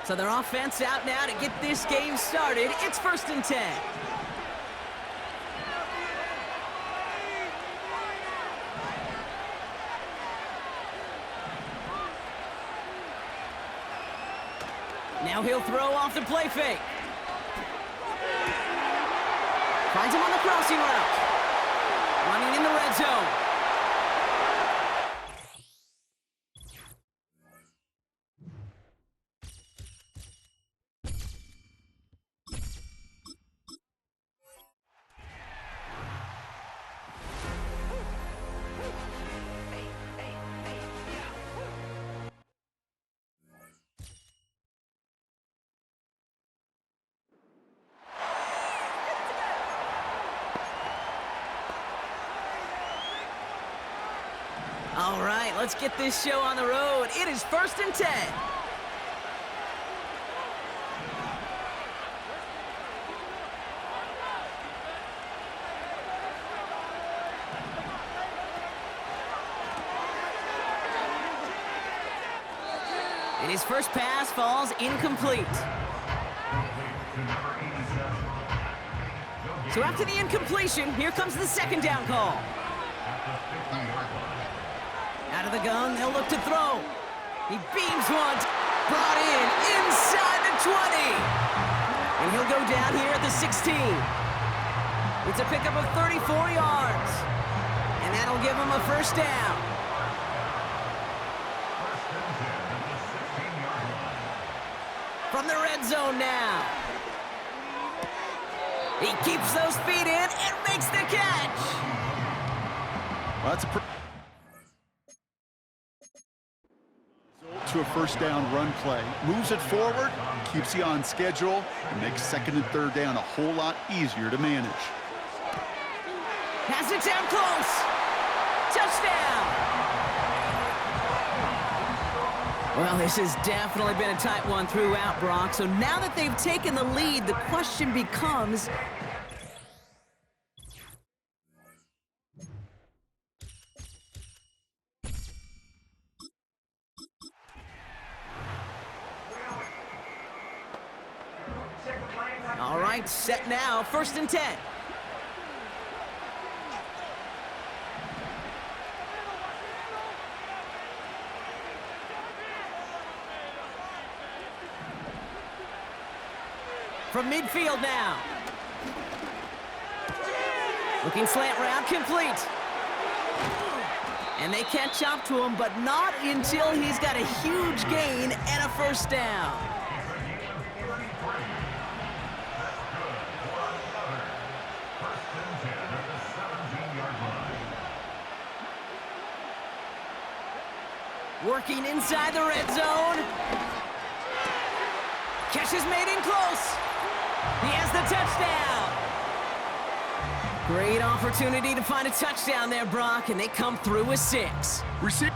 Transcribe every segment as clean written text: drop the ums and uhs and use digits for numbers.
So their offense out now to get this game started. It's 1st and 10. Now he'll throw off the play fake. Finds him on the crossing route. Running in the red zone. All right, let's get this show on the road. It is 1st and 10. And his first pass falls incomplete. So after the incompletion, here comes the 2nd down call. Out of the gun, they'll look to throw. He beams once, brought in inside the 20. And he'll go down here at the 16. It's a pickup of 34 yards. And that'll give him a 1st down. From the red zone now. He keeps those feet in and makes the catch. Well, that's to a 1st down run play. Moves it forward, keeps you on schedule, and makes 2nd and 3rd down a whole lot easier to manage. Has it down close. Touchdown. Well, this has definitely been a tight one throughout, Brock. So now that they've taken the lead, the question becomes, all right, set now, 1st and 10. From midfield now. Looking slant route, complete. And they catch up to him, but not until he's got a huge gain and a 1st down. Working inside the red zone. Catch is made in close. He has the touchdown. Great opportunity to find a touchdown there, Brock, and they come through with 6. Receive.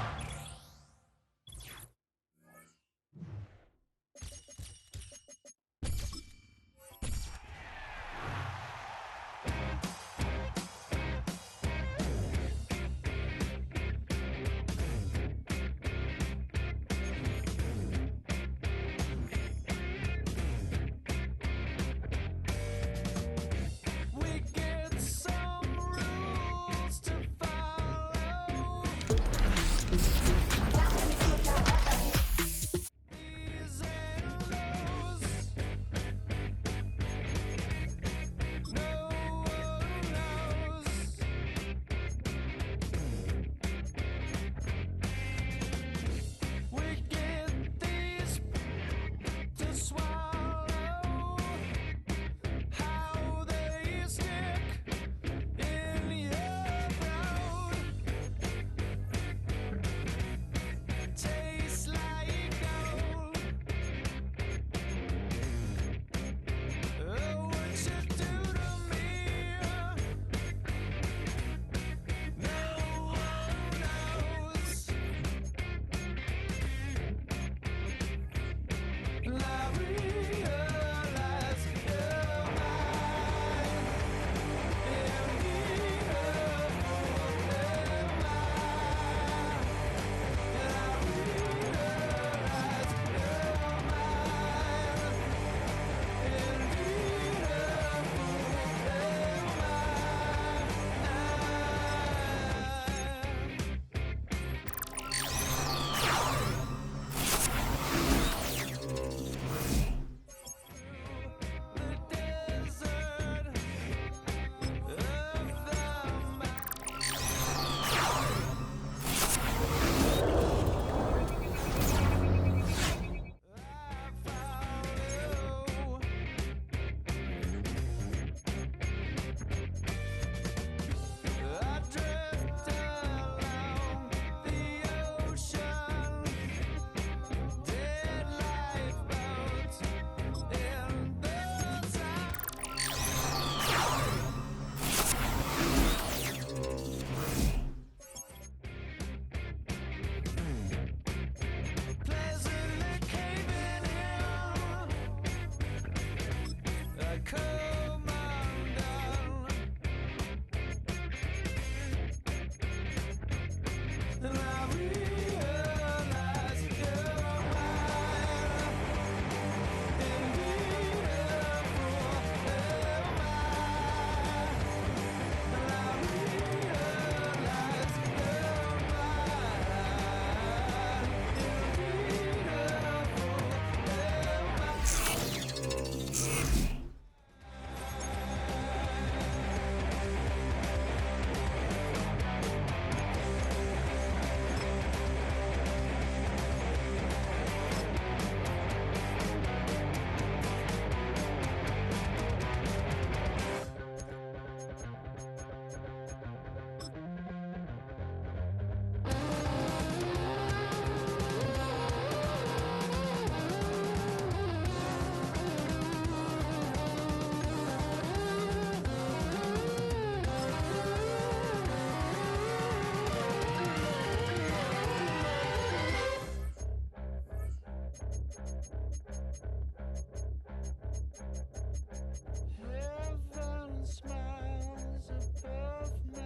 Heaven smiles above me.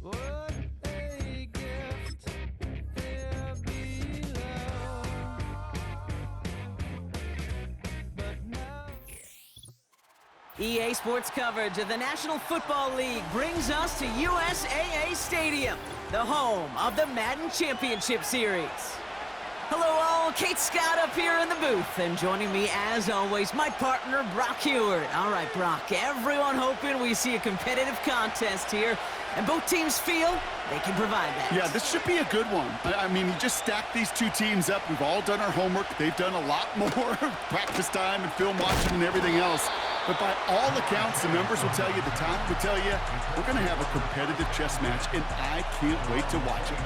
What a gift there below. But now EA Sports coverage of the National Football League brings us to USAA Stadium, the home of the Madden Championship Series. Hello all, Kate Scott up here in the booth, and joining me as always, my partner Brock Heward. All right, Brock, everyone hoping we see a competitive contest here, and both teams feel they can provide that. Yeah, this should be a good one. I mean, you just stack these two teams up. We've all done our homework. They've done a lot more practice time and film watching and everything else. But by all accounts, the numbers will tell you, the top will tell you, we're going to have a competitive chess match, and I can't wait to watch it.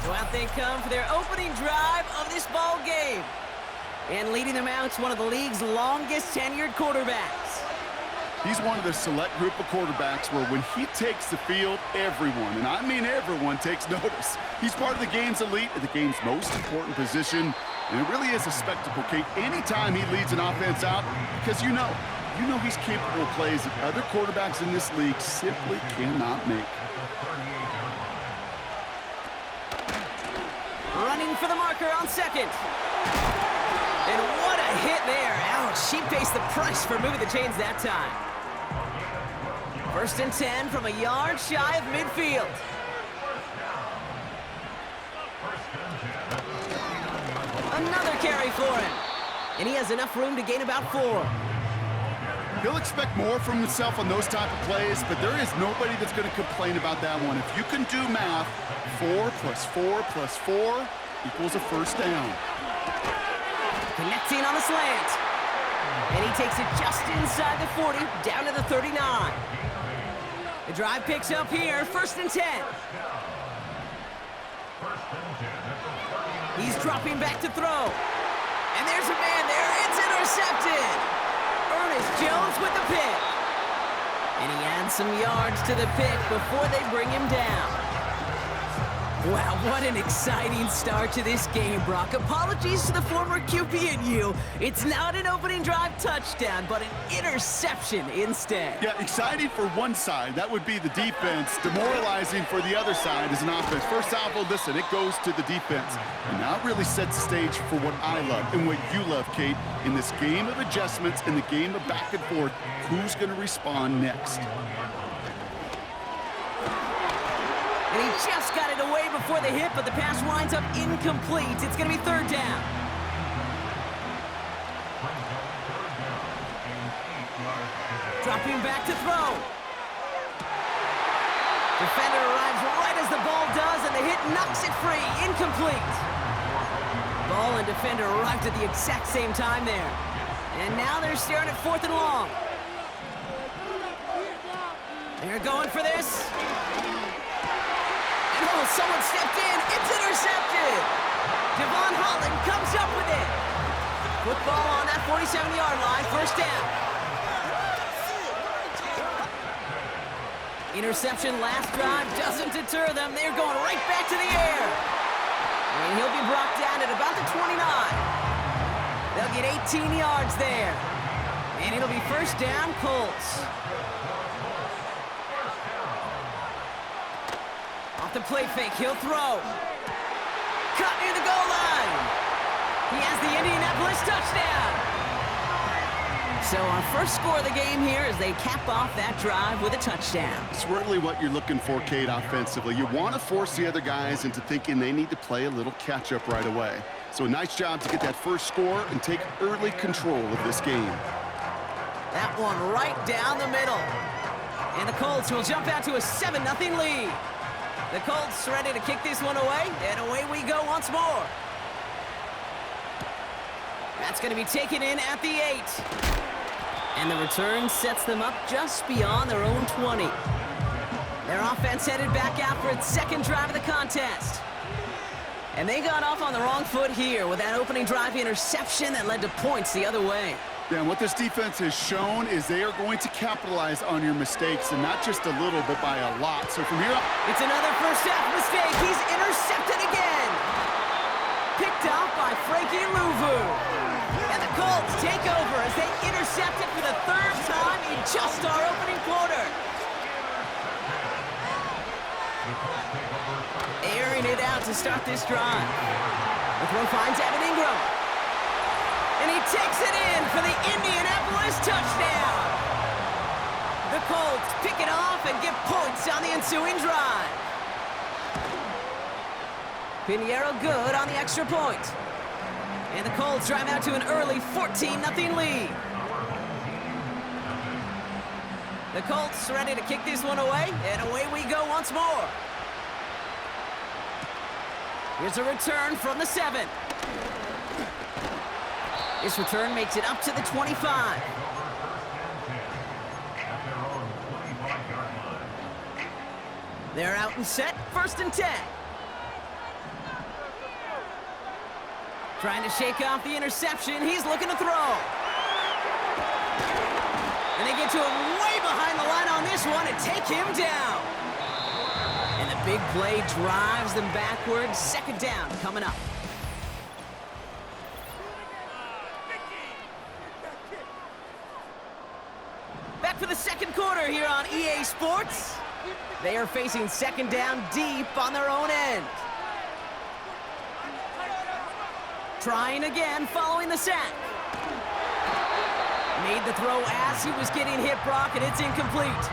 So out they come for their opening drive of this ball game. And leading them out is one of the league's longest tenured quarterbacks. He's one of the select group of quarterbacks where when he takes the field, everyone, and I mean everyone, takes notice. He's part of the game's elite, the game's most important position, and it really is a spectacle, Kate, anytime he leads an offense out, because you know he's capable of plays that other quarterbacks in this league simply cannot make. Running for the marker on second. And what a hit there. Ouch, she pays the price for moving the chains that time. 1st and 10 from a yard shy of midfield. Another carry for him. And he has enough room to gain about 4. He'll expect more from himself on those type of plays, but there is nobody that's going to complain about that one. If you can do math, 4 plus 4 plus 4 equals a first down. Connecting on a slant. And he takes it just inside the 40, down to the 39. The drive picks up here, 1st and 10. He's dropping back to throw. And there's a man there, it's intercepted. Ernest Jones with the pick. And he adds some yards to the pick before they bring him down. Wow, what an exciting start to this game, Brock. Apologies to the former QB and you. It's not an opening drive touchdown, but an interception instead. Yeah, exciting for one side. That would be the defense. Demoralizing for the other side is an offense. First off, well, listen, it goes to the defense. And now it really sets the stage for what I love and what you love, Kate, in this game of adjustments, in the game of back and forth. Who's going to respond next? And he just got it away before the hit, but the pass winds up incomplete. It's going to be 3rd down. Dropping back to throw. Defender arrives right as the ball does, and the hit knocks it free. Incomplete. Ball and defender arrived at the exact same time there. And now they're staring at 4th and long. They're going for this. Oh, someone stepped in. It's intercepted. Devon Holland comes up with it. Football on that 47-yard line. 1st down. Interception last drive doesn't deter them. They're going right back to the air. And he'll be brought down at about the 29. They'll get 18 yards there. And it'll be first down, Colts. Off the play fake, he'll throw. Cut near the goal line. He has the Indianapolis touchdown. So our first score of the game here as they cap off that drive with a touchdown. It's really what you're looking for, Kate, offensively. You want to force the other guys into thinking they need to play a little catch-up right away. So a nice job to get that first score and take early control of this game. That one right down the middle. And the Colts will jump out to a 7-0 lead. The Colts ready to kick this one away, and away we go once more. That's going to be taken in at the 8. And the return sets them up just beyond their own 20. Their offense headed back out for its second drive of the contest. And they got off on the wrong foot here with that opening drive interception that led to points the other way. Yeah, and what this defense has shown is they are going to capitalize on your mistakes, and not just a little, but by a lot. So from here up, it's another first half mistake. He's intercepted again. Picked off by Frankie Louvu. And the Colts take over as they intercept it for the third time in just our opening quarter. Airing it out to start this drive. The throw finds Evan Ingram. And he takes it in for the Indianapolis touchdown. The Colts pick it off and get points on the ensuing drive. Pinheiro good on the extra point. And the Colts drive out to an early 14-0 lead. The Colts ready to kick this one away, and away we go once more. Here's a return from the 7. This return makes it up to the 25. They're out and set, 1st and 10. Trying to shake off the interception. He's looking to throw. And they get to him way behind the line on this one and take him down. And the big play drives them backwards. 2nd down coming up. Back for the 2nd quarter here on EA Sports. They are facing 2nd down deep on their own end. Trying again following the sack. Made the throw as he was getting hit, Brock, and it's incomplete.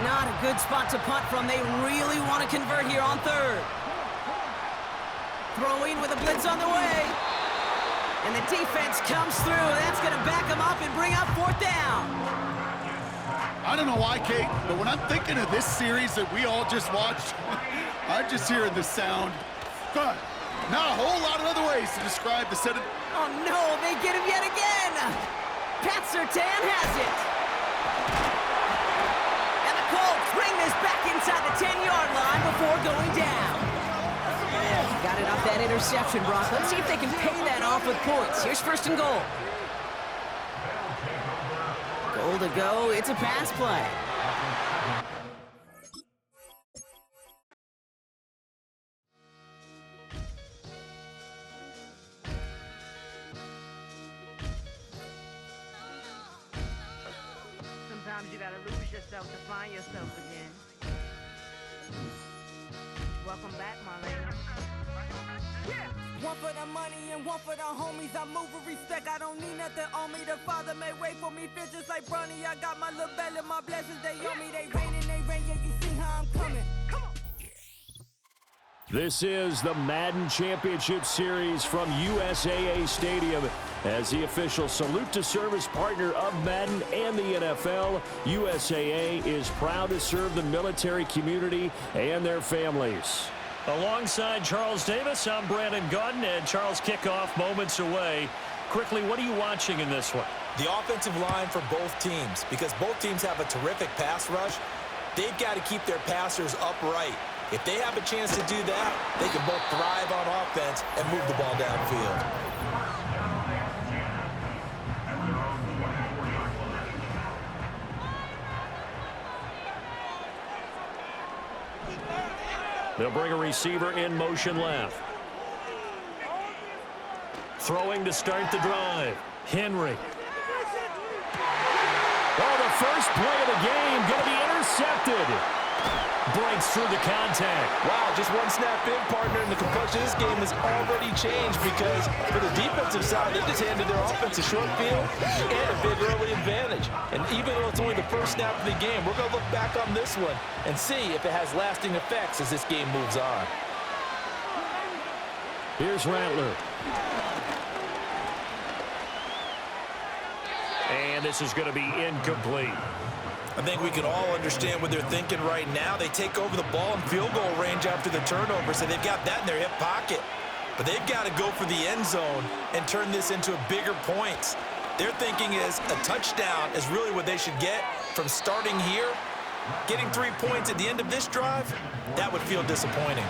Not a good spot to punt from. They really want to convert here on 3rd. Throwing with a blitz on the way. And the defense comes through. That's going to back them up and bring up 4th down. I don't know why, Kate, but when I'm thinking of this series that we all just watched, I'm just hearing the sound. Fun. Not a whole lot of other ways to describe the set of... Oh, no, they get him yet again. Pat Surtain has it. And the Colts bring this back inside the 10-yard line before going down. Got it off that interception, Brock. Let's see if they can pay that off with points. Here's 1st and goal. Goal to go. It's a pass play. Sometimes you gotta lose yourself to find yourself again. Welcome back, Marlena. Yeah! One for the money and one for the homies. I move with respect, I don't need nothing on me. The Father made way for me, feel just like Bronny. I got my little belly, my blessings, they on me. They rain, yeah, you see how I'm coming. Come on! This is the Madden Championship Series from USAA Stadium. As the official salute to service partner of Madden and the NFL, USAA is proud to serve the military community and their families. Alongside Charles Davis, I'm Brandon Gaudin, and Charles, kickoff moments away. Quickly, what are you watching in this one? The offensive line for both teams, because both teams have a terrific pass rush. They've got to keep their passers upright. If they have a chance to do that, they can both thrive on offense and move the ball downfield. They'll bring a receiver in motion left. Throwing to start the drive. Henry. first play of the game going to be intercepted. Breaks through the contact. Wow, just one snap in, partner, and the complexion of this game has already changed because for the defensive side, they just handed their offense a short field and a big early advantage. And even though it's only the first snap of the game, we're going to look back on this one and see if it has lasting effects as this game moves on. Here's Rattler. And this is going to be incomplete. I think we can all understand what they're thinking right now. They take over the ball in field goal range after the turnover, so they've got that in their hip pocket. But they've got to go for the end zone and turn this into bigger points. Their thinking is a touchdown is really what they should get from starting here. Getting 3 points at the end of this drive, that would feel disappointing.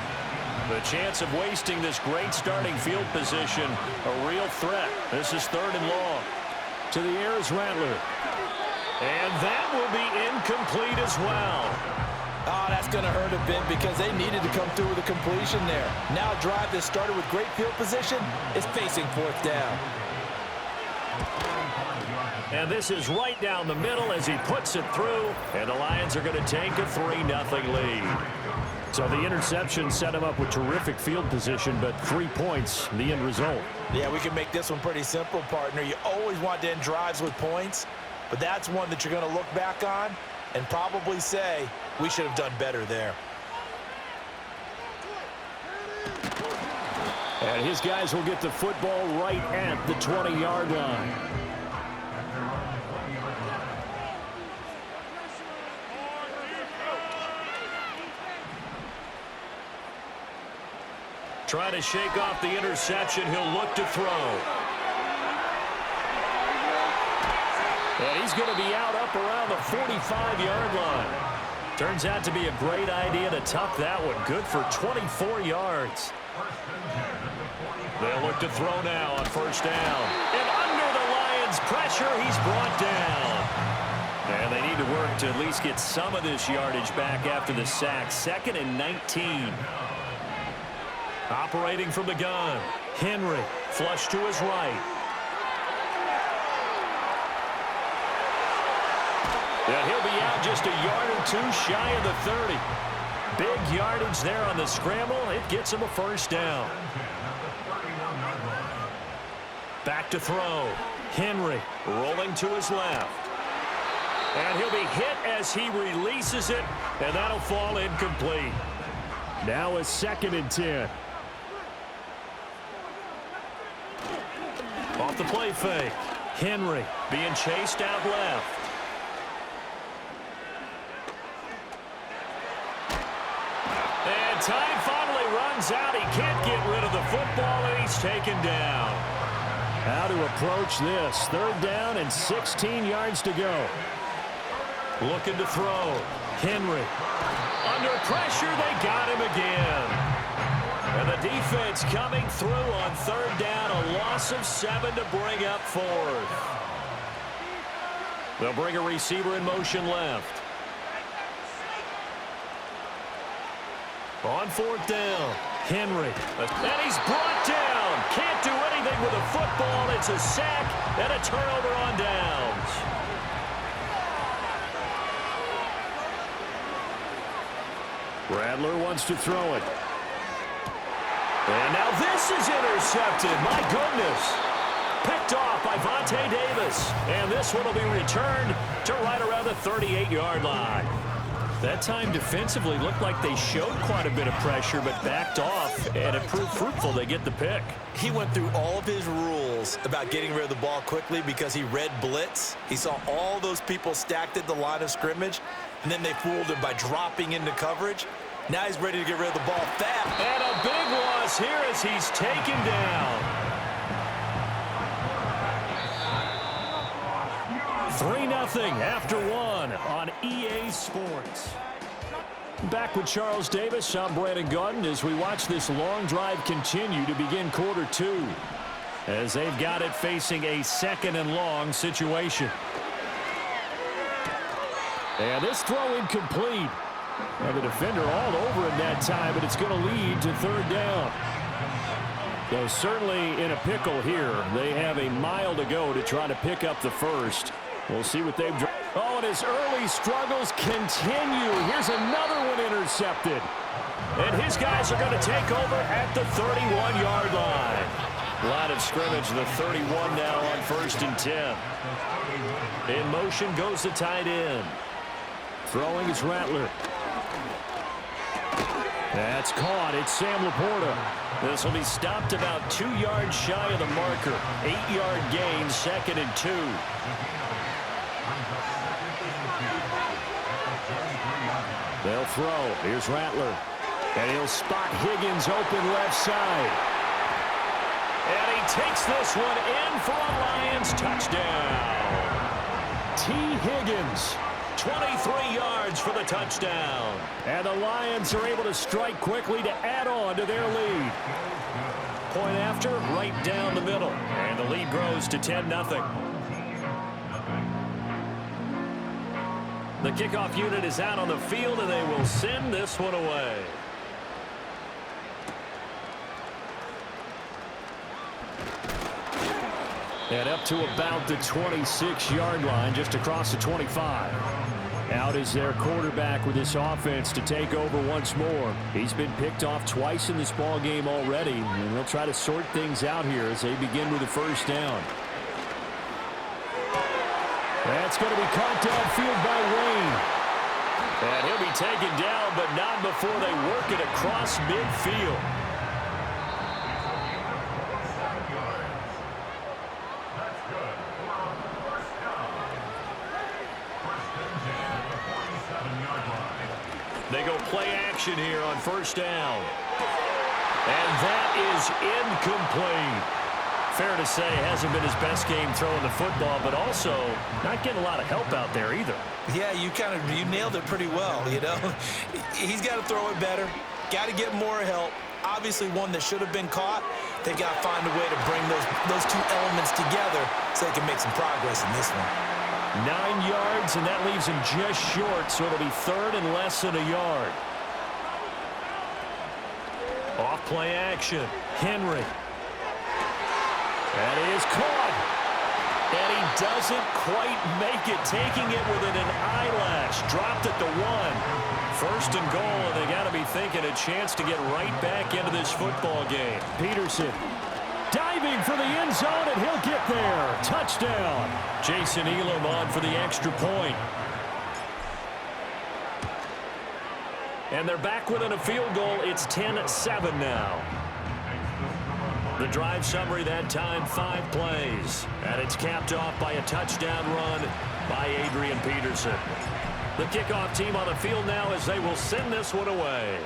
The chance of wasting this great starting field position, a real threat. This is 3rd and long. To the air is Rattler. And that will be incomplete as well. Oh, that's going to hurt a bit because they needed to come through with a completion there. Now a drive that started with great field position is facing 4th down. And this is right down the middle as he puts it through. And the Lions are going to take a 3-0 lead. So the interception set him up with terrific field position, but 3 points, the end result. Yeah, we can make this one pretty simple, partner. You always want to end drives with points, but that's one that you're going to look back on and probably say, we should have done better there. And his guys will get the football right at the 20-yard line. Trying to shake off the interception. He'll look to throw. And he's going to be out up around the 45-yard line. Turns out to be a great idea to tuck that one. Good for 24 yards. They'll look to throw now on 1st down. And under the Lions' pressure, he's brought down. And they need to work to at least get some of this yardage back after the sack. 2nd and 19. Operating from the gun. Henry, flush to his right. And he'll be out just a yard or two shy of the 30. Big yardage there on the scramble. It gets him a 1st down. Back to throw. Henry rolling to his left. And he'll be hit as he releases it, and that'll fall incomplete. Now a 2nd and 10. Off the play fake. Henry being chased out left. And time finally runs out. He can't get rid of the football, and he's taken down. How to approach this. 3rd down and 16 yards to go. Looking to throw. Henry. Under pressure, they got him again. And the defense coming through on 3rd down. A loss of 7 to bring up 4th. They'll bring a receiver in motion left. On 4th down, Henry. And he's brought down. Can't do anything with a football. It's a sack and a turnover on downs. Rattler wants to throw it. And now this is intercepted. My goodness. Picked off by Vontae Davis. And this one will be returned to right around the 38-yard line. That time defensively looked like they showed quite a bit of pressure but backed off, and it proved fruitful. They get the pick. He went through all of his rules about getting rid of the ball quickly because he read blitz. He saw all those people stacked at the line of scrimmage, and then they fooled him by dropping into coverage. Now he's ready to get rid of the ball fast. And a big loss here as he's taken down. 3-0 after 1 on EA Sports. Back with Charles Davis, I'm Brandon Gaudin as we watch this long drive continue to begin quarter 2. As they've got it facing a 2nd and long situation. And this throw incomplete. And the defender all over him that time, but it's going to lead to 3rd down. So certainly in a pickle here. They have a mile to go to try to pick up the first. We'll see what they've done. Oh, and his early struggles continue. Here's another one intercepted. And his guys are going to take over at the 31-yard line. Line of scrimmage, the 31 now on 1st and 10. In motion goes the tight end. Throwing is Rattler. That's caught. It's Sam Laporta. This will be stopped about 2 yards shy of the marker. 8-yard gain, 2nd and 2. They'll throw. Here's Rattler. And he'll spot Higgins open left side. And he takes this one in for a Lions touchdown. T. Higgins. 23 yards for the touchdown. And the Lions are able to strike quickly to add on to their lead. Point after, right down the middle. And the lead grows to 10-0. The kickoff unit is out on the field, and they will send this one away. And up to about the 26-yard line, just across the 25. Out is their quarterback with this offense to take over once more. He's been picked off twice in this ball game already, and they'll try to sort things out here as they begin with the first down. That's going to be caught downfield by Wayne. And he'll be taken down, but not before they work it across midfield. They go play action here on 1st down. And that is incomplete. Fair to say, hasn't been his best game throwing the football, but also not getting a lot of help out there either. Yeah, you nailed it pretty well, you know. He's got to throw it better, got to get more help. Obviously one that should have been caught. They've got to find a way to bring those two elements together so they can make some progress in this one. 9 yards, and that leaves him just short, so it'll be 3rd and less than a yard. Off play action. Henry. That is caught. And he doesn't quite make it, taking it within an eyelash. Dropped at the 1. 1st and goal, and they got to be thinking a chance to get right back into this football game. Peterson diving for the end zone, and he'll get there. Touchdown. Jason Elam on for the extra point. And they're back within a field goal. It's 10-7 now. The drive summary that time, 5 plays. And it's capped off by a touchdown run by Adrian Peterson. The kickoff team on the field now as they will send this one away.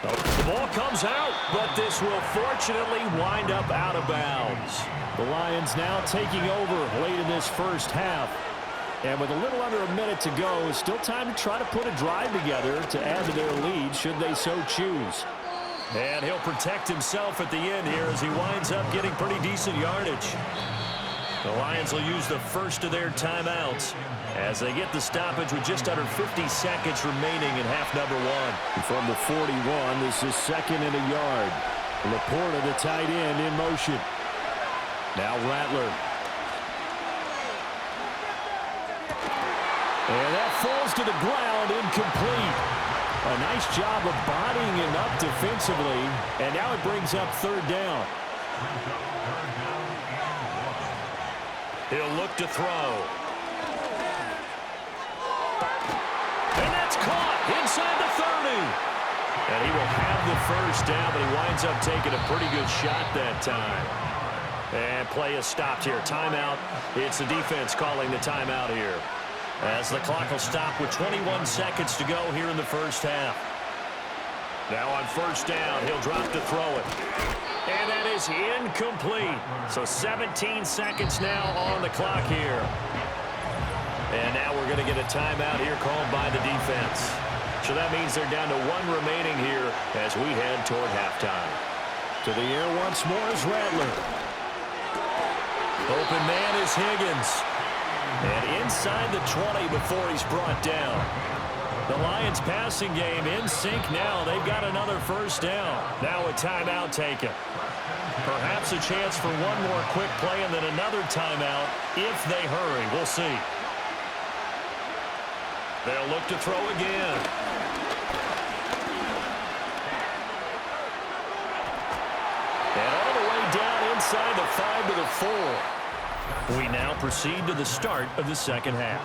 The ball comes out, but this will fortunately wind up out of bounds. The Lions now taking over late in this first half. And with a little under a minute to go, it's still time to try to put a drive together to add to their lead should they so choose. And he'll protect himself at the end here as he winds up getting pretty decent yardage. The Lions will use the first of their timeouts as they get the stoppage with just under 50 seconds remaining in half number 1. From the 41, this is 2nd and a yard. Laporta, the tight end, in motion. Now Rattler. And that falls to the ground, incomplete. A nice job of bodying him up defensively, and now it brings up 3rd down. He'll look to throw. And that's caught inside the 30. And he will have the first down, but he winds up taking a pretty good shot that time. And play is stopped here. Timeout. It's the defense calling the timeout here, as the clock will stop with 21 seconds to go here in the first half. Now on 1st down, he'll drop to throw it. And that is incomplete. So 17 seconds now on the clock here. And now we're going to get a timeout here called by the defense. So that means they're down to 1 remaining here as we head toward halftime. To the air once more is Rattler. Open man is Higgins. And inside the 20 before he's brought down. The Lions passing game in sync now. They've got another first down. Now a timeout taken. Perhaps a chance for one more quick play and then another timeout if they hurry. We'll see. They'll look to throw again. And all the way down inside the 5 to the 4. We now proceed to the start of the second half.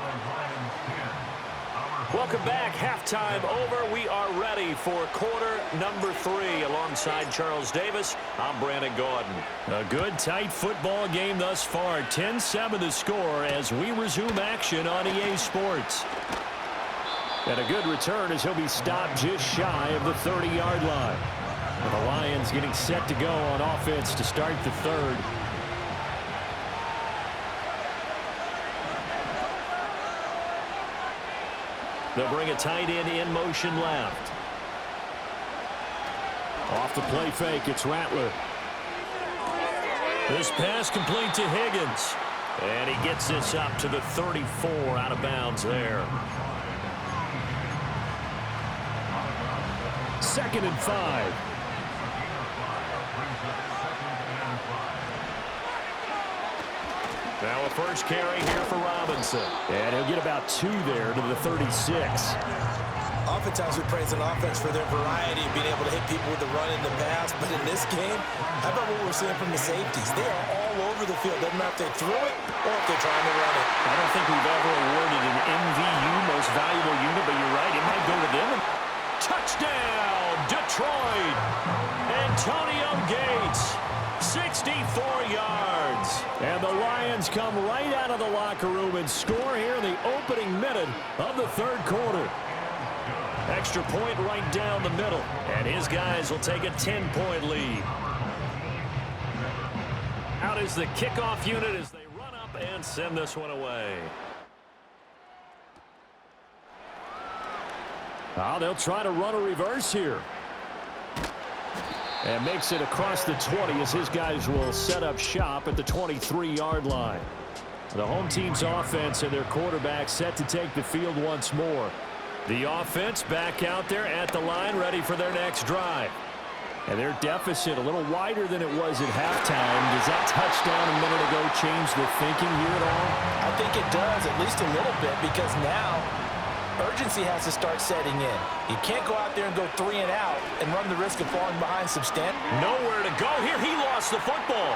Welcome back. Halftime over. We are ready for quarter number 3. Alongside Charles Davis, I'm Brandon Gaudin. A good, tight football game thus far. 10-7 the score as we resume action on EA Sports. And a good return as he'll be stopped just shy of the 30-yard line. The Lions getting set to go on offense to start the third. They'll bring a tight end in motion left. Off the play fake, it's Rattler. This pass complete to Higgins. And he gets this up to the 34 out of bounds there. 2nd and 5. Now a first carry here for Robinson. And he'll get about 2 there to the 36. Oftentimes we praise an offense for their variety of being able to hit people with the run and the pass. But in this game, how about what we're seeing from the safeties? They are all over the field. Doesn't matter if they threw it or if they're trying to run it. I don't think we've ever awarded an MVU, most valuable unit, but you're right. It might go to them. Touchdown, Detroit. Antonio Gates. 64 yards. And the Lions come right out of the locker room and score here in the opening minute of the third quarter. Extra point right down the middle. And his guys will take a 10-point lead. Out is the kickoff unit as they run up and send this one away. Oh, they'll try to run a reverse here. And makes it across the 20 as his guys will set up shop at the 23-yard line. The home team's offense and their quarterback set to take the field once more. The offense back out there at the line ready for their next drive. And their deficit a little wider than it was at halftime. Does that touchdown a minute ago change the thinking here at all? I think it does, at least a little bit, because now urgency has to start setting in. You can't go out there and go 3 and out and run the risk of falling behind substantially. Nowhere to go here. He lost the football.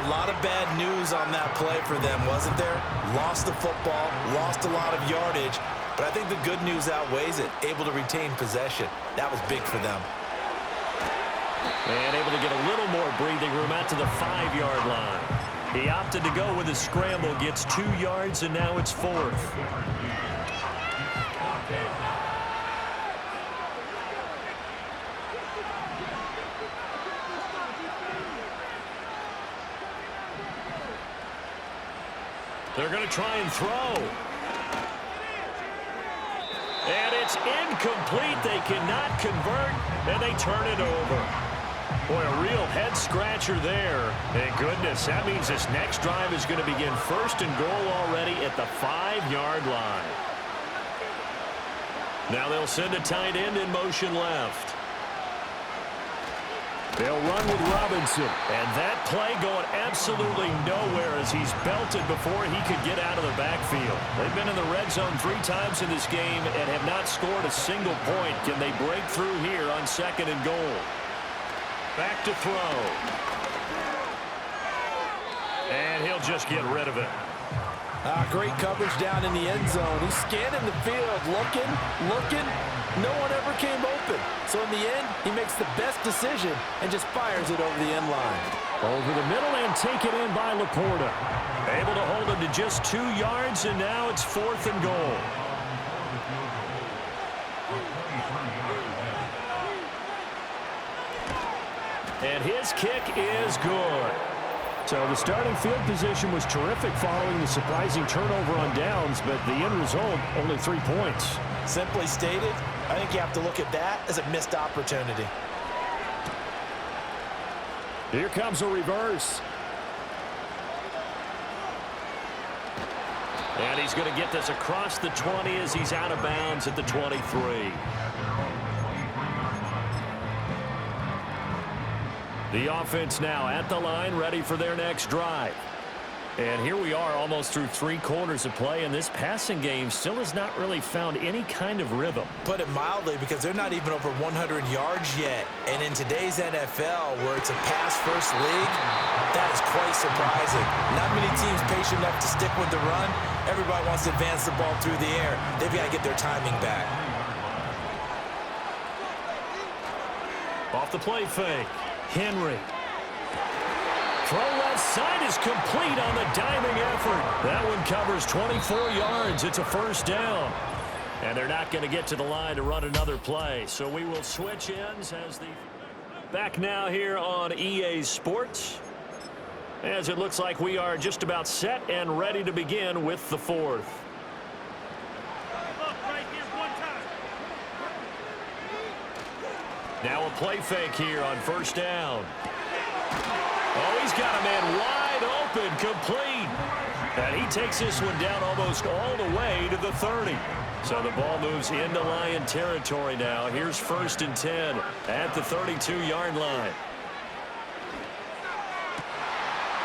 A lot of bad news on that play for them, wasn't there? Lost the football, lost a lot of yardage, but I think the good news outweighs it. Able to retain possession. That was big for them. And able to get a little more breathing room out to the 5-yard line. He opted to go with a scramble, gets 2 yards, and now it's 4th. They're going to try and throw. And it's incomplete. They cannot convert, and they turn it over. Boy, a real head-scratcher there. Thank goodness. That means this next drive is going to begin 1st and goal already at the 5-yard line. Now they'll send a tight end in motion left. They'll run with Robinson. And that play going absolutely nowhere as he's belted before he could get out of the backfield. They've been in the red zone 3 times in this game and have not scored a single point. Can they break through here on 2nd and goal? Back to throw. And he'll just get rid of it. Great coverage down in the end zone. He's scanning the field, looking. No one ever came open. So in the end, he makes the best decision and just fires it over the end line. Over the middle and taken in by Laporta. Able to hold him to just 2 yards, and now it's 4th and goal. And his kick is good. So the starting field position was terrific following the surprising turnover on downs, but the end result, only 3 points. Simply stated, I think you have to look at that as a missed opportunity. Here comes a reverse. And he's going to get this across the 20 as he's out of bounds at the 23. The offense now at the line, ready for their next drive. And here we are almost through 3 quarters of play, and this passing game still has not really found any kind of rhythm. Put it mildly, because they're not even over 100 yards yet. And in today's NFL, where it's a pass-first league, that is quite surprising. Not many teams patient enough to stick with the run. Everybody wants to advance the ball through the air. They've got to get their timing back. Off the play fake, Henry. Throw left side is complete on the diving effort. That one covers 24 yards. It's a first down. And they're not going to get to the line to run another play. So we will switch ends as the... Back now here on EA Sports. As it looks like we are just about set and ready to begin with the fourth. Now a play fake here on first down. Oh, he's got a man wide open, complete. And he takes this one down almost all the way to the 30. So the ball moves into Lion territory now. Here's 1st and 10 at the 32-yard line.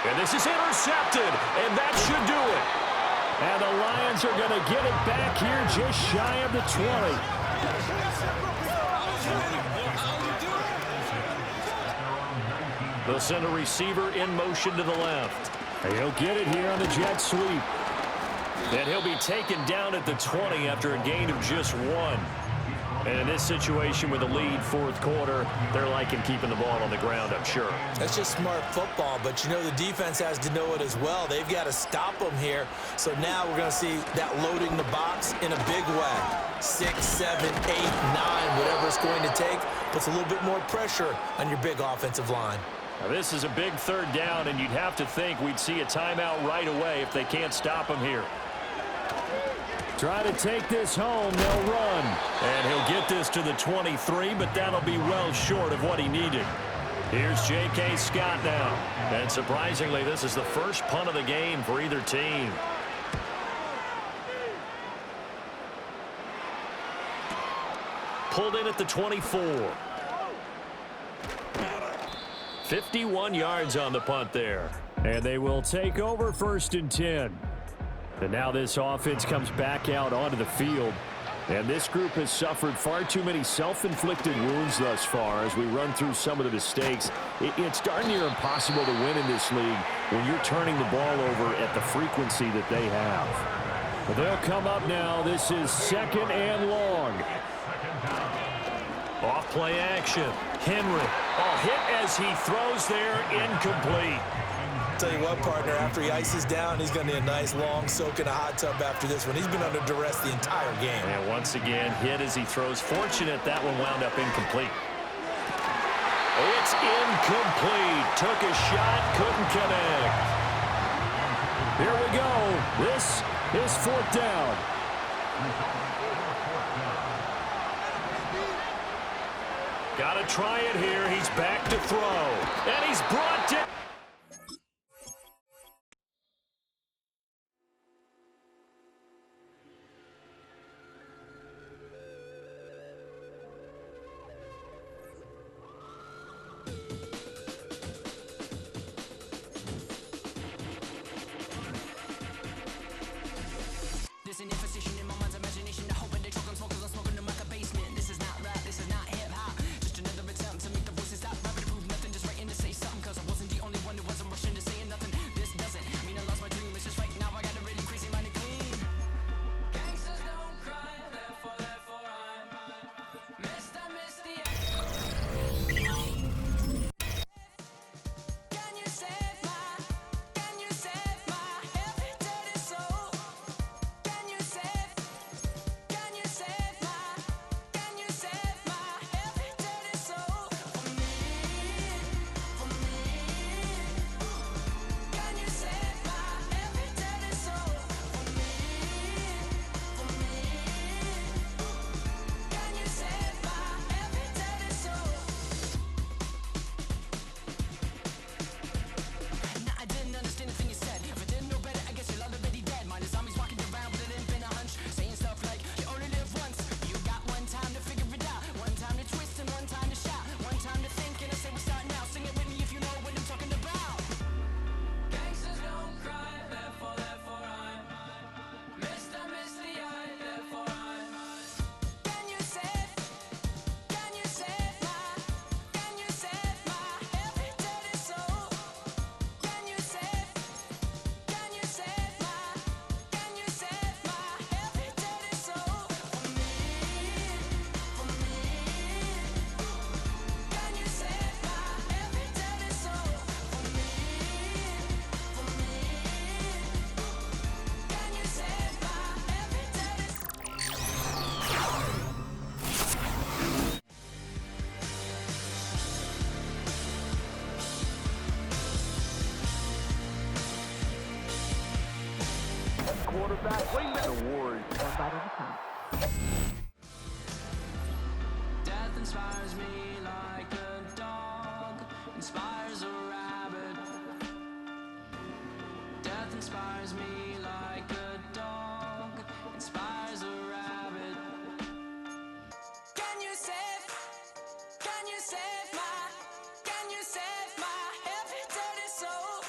And this is intercepted, and that should do it. And the Lions are going to get it back here just shy of the 20. They'll send a receiver in motion to the left. And he'll get it here on the jet sweep. And he'll be taken down at the 20 after a gain of just 1. And in this situation with a lead 4th quarter, they're liking keeping the ball on the ground, I'm sure. That's just smart football, but you know the defense has to know it as well. They've got to stop them here. So now we're going to see that loading the box in a big way. 6, 7, 8, 9, whatever it's going to take, puts a little bit more pressure on your big offensive line. Now this is a big 3rd down, and you'd have to think we'd see a timeout right away if they can't stop him here. Try to take this home, they'll run. And he'll get this to the 23, but that'll be well short of what he needed. Here's J.K. Scott now. And surprisingly, this is the first punt of the game for either team. Pulled in at the 24. 51 yards on the punt there. And they will take over 1st and 10. And now this offense comes back out onto the field. And this group has suffered far too many self-inflicted wounds thus far as we run through some of the mistakes. It's darn near impossible to win in this league when you're turning the ball over at the frequency that they have. But they'll come up now. This is 2nd and long. Off play action. Henry. Oh, hit as he throws there, incomplete. Tell you what, partner, after he ices down, he's going to need a nice long soak in a hot tub after this one. He's been under duress the entire game. And once again, hit as he throws. Fortunate that one wound up incomplete. It's incomplete. Took a shot, couldn't connect. Here we go. This is 4th down. Got to try it here. He's back to throw. And he's brought down. This is not rap, this is not hip-hop. Just another attempt to make the voices stop rapping to prove nothing, just writing to say something, cause I wasn't the only worry. One bite at a time. Death inspires me like a dog inspires a rabbit. Death inspires me like a dog inspires a rabbit. Can you save my heavy dirty soul?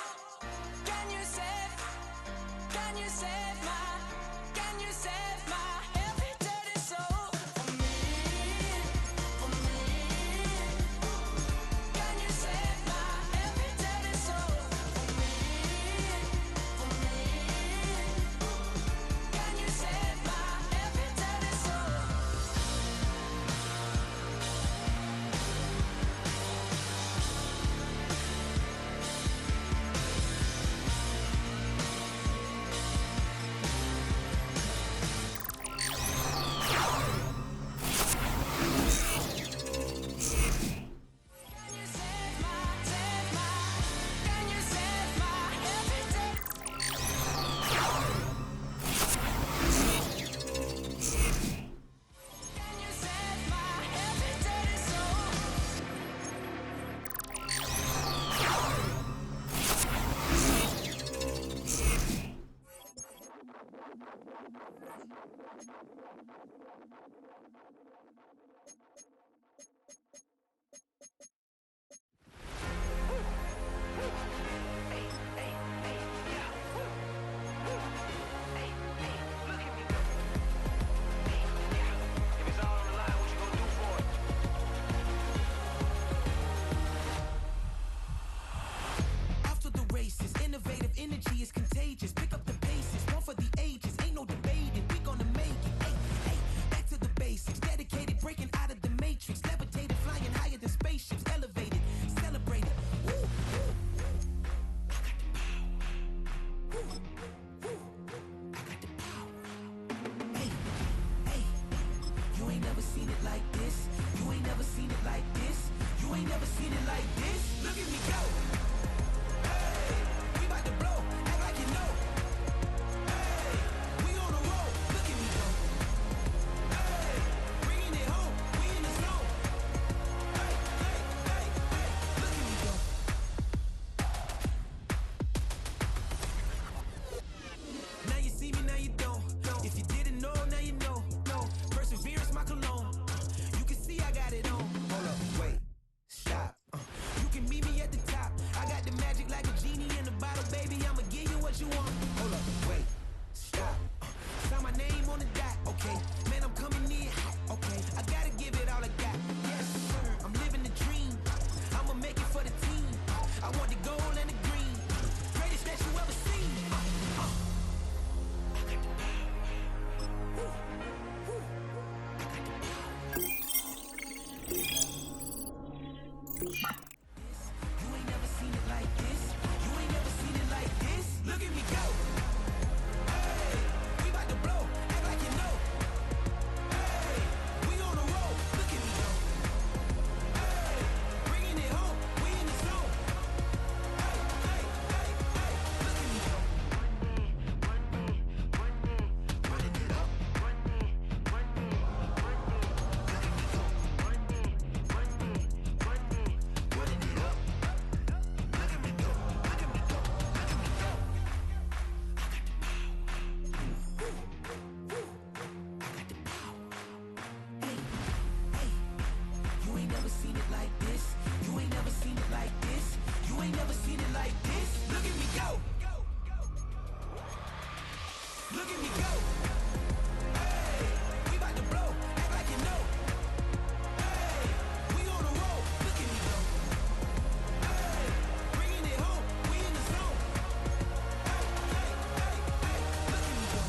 Can you save my heavy dirty soul for me? Can you save my heavy dirty soul for me? Can you save my heavy dirty soul? Can you save my, can you save my heavy dirty? Can you save my heavy dirty soul? Off to the races, innovative energy is contagious. Pick up the paces, one for the ages. Ain't no debating, we gonna make it. Hey, hey, back to the basics. Dedicated, breaking out of the matrix. Levitated, flying higher than spaceships. Elevated, celebrated. Woo, woo. I got the power. Woo, woo. I got the power. Hey, hey, you ain't never seen it like this. You ain't never seen it like this. You ain't never seen it like this. Look at me go. Hey, we bout to blow. Act like you know. Hey, we on a roll. Look at me go. Hey, bringing it home. We in the zone. Hey, hey, hey, hey. Look at me go. Now you see me, now you don't. If you didn't know, now you know. No, perseverance, my cologne. You can see I got it on. Hold up, wait, stop. You can meet me at the top. I got the magic like a genie in a bottle, baby. I'ma give you what you want. Hold up, wait, stop. Sign my name on the dot, okay. Man, I'm coming in hot, okay. I gotta give it all I got. Yes, sir. I'm living the dream. I'ma make it for the team. I want the gold and the green. Greatest that you ever seen. I got the power. Woo, woo. I got the power. You ain't never seen it like this. You ain't never seen it like this. Look at me go. Hey, we bout to blow. Act like you know. Hey, we on a roll. Look at me go. Hey, bringing it home. We in the zone. Hey, hey, hey, hey. Look at me go. Running it up. Running it up. Look at me go. Look at me go. Look at me go. I got the power. Woo, woo. I got the power. Hey, hey. You ain't never seen it like this. You ain't never seen it like this. You ain't never seen it like this. Look at me go. Look at me go. Hey, we bout to blow. Act like you know. Hey, we on a roll. Look at me go. Hey, bringing it home. We in the zone. Hey, hey, hey, hey. Look at me go.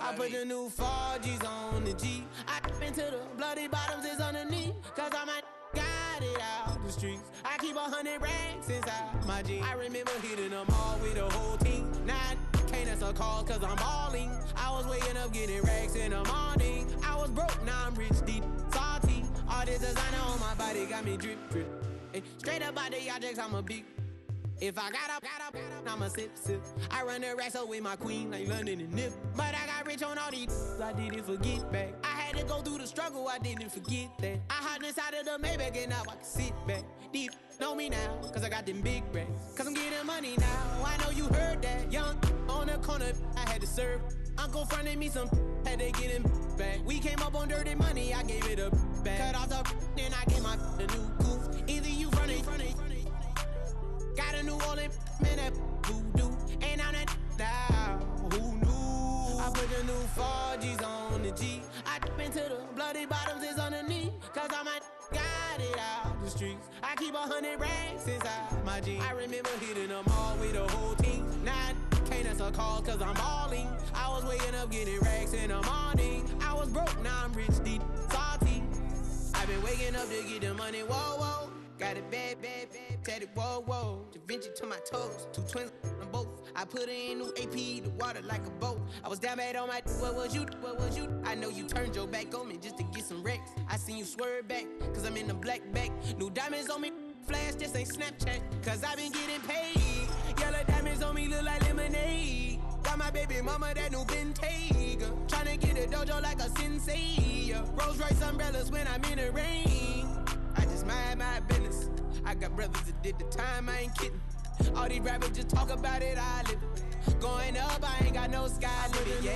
I put the new 4Gs on the G. I into the bloody bottoms is underneath. Cause I'm got it streets. I keep 100 racks inside my jeans. I remember hitting them all with the whole team. Now can't answer calls cause I'm balling. I was waking up getting racks in the morning. I was broke, now I'm rich, deep, salty. All this designer on my body got me drip, drip. Hey, straight up out the objects, I'm a big. If I got up, I'ma sip, sip. I run the racks up with my queen like London and Nip. But I got rich on all these, I didn't forget back. I had to go through the struggle, I didn't forget that. I hopped inside of the Maybach and now I can sit back. Deep, know me now, cause I got them big racks. Cause I'm getting money now, I know you heard that. Young, on the corner, I had to serve. Uncle fronted me some, had to get him back. We came up on dirty money, I gave it a back. Cut off the, then I gave my the new coupe. Either you running. Got a New Orleans, man, that voodoo. And I'm that now, who knew? I put the new 4Gs on the G. I dip into the bloody bottoms is underneath. Cause I might got it out the streets. I keep 100 racks inside my jeans. I remember hitting them all with the whole team. Now I can't answer calls cause I'm balling. I was waking up getting racks in the morning. I was broke, now I'm rich, deep, salty. I've been waking up to get the money, whoa, whoa. Got it bad, tatted, whoa, whoa. Da Vinci to my toes, 2 twins on both. I put in new AP, the water like a boat. I was down bad on my, what was you? I know you turned your back on me just to get some wrecks. I seen you swerve back, cause I'm in the black back. New diamonds on me, flash, this ain't Snapchat. Cause I been getting paid. Yellow diamonds on me look like lemonade. Got my baby mama that new Bentayga. Tryna get a dojo like a sensei. Rolls Royce umbrellas when I'm in the rain. I just mind my business. I got brothers that did the time, I ain't kidding. All these rappers just talk about it, I live it. Going up, I ain't got no sky limit. Yeah.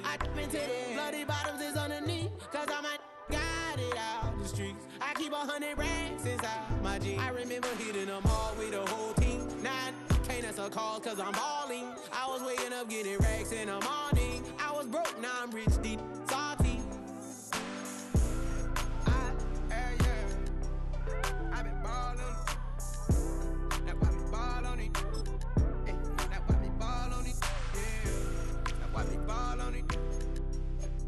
I dip into the bloody bottoms is underneath. Cause I might got it out the streets. I keep 100 racks inside my jeans. I remember hitting them all with the whole team. Now I can't answer calls cause I'm balling. I was waking up getting racks in the morning. I was broke, now I'm rich, deep, salty. I been ballin'. Now why me ball on it? Hey, now why me ball on it? Yeah. Now why me ball on it?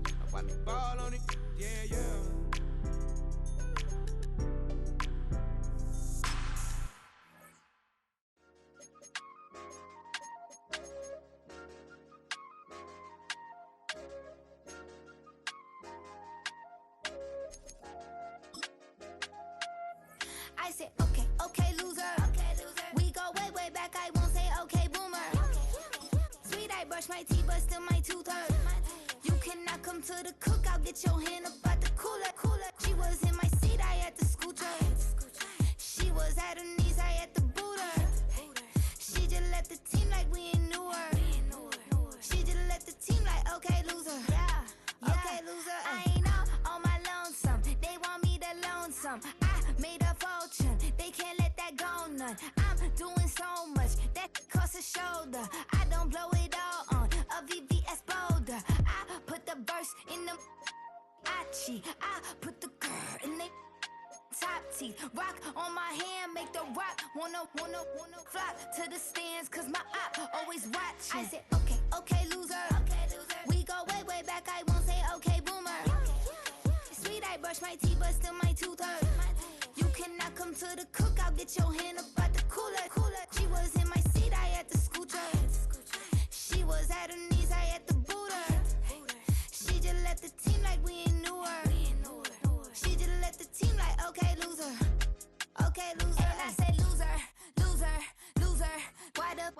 Now why me ball on it? Yeah. I said, okay, loser. We go way back, I won't say okay, boomer. Sweet, I brush my teeth, but still my tooth hurt. You cannot come to the cookout, get your hand up out the cooler. She was in my seat, I had to scoot her. She was at her knees, I had to boot her. She just left the team like we ain't knew her. She just left the team like, okay, loser. Yeah. Okay, loser. I ain't on my lonesome. They want me to lonesome. I made a fortune. They can't let that go none. I'm doing so much that costs a shoulder. I don't blow it all on a VVS boulder. I put the verse in the cheat. I put the girl in the top teeth. Rock on my hand, make the rock wanna flock to the stands, cause my eye always watching. I said, okay, loser. We go way back, I won't say okay, boomer. Sweet, I brush my teeth, but still my tooth hurt. You cannot come to the cookout, get your hand up out the cooler. She was in my seat, I had to scoot her. She was at her knees, I had to boot her. She just left the team like we ain't knew her. She just left the team like, okay, loser. Okay, loser. And I said, loser. Why the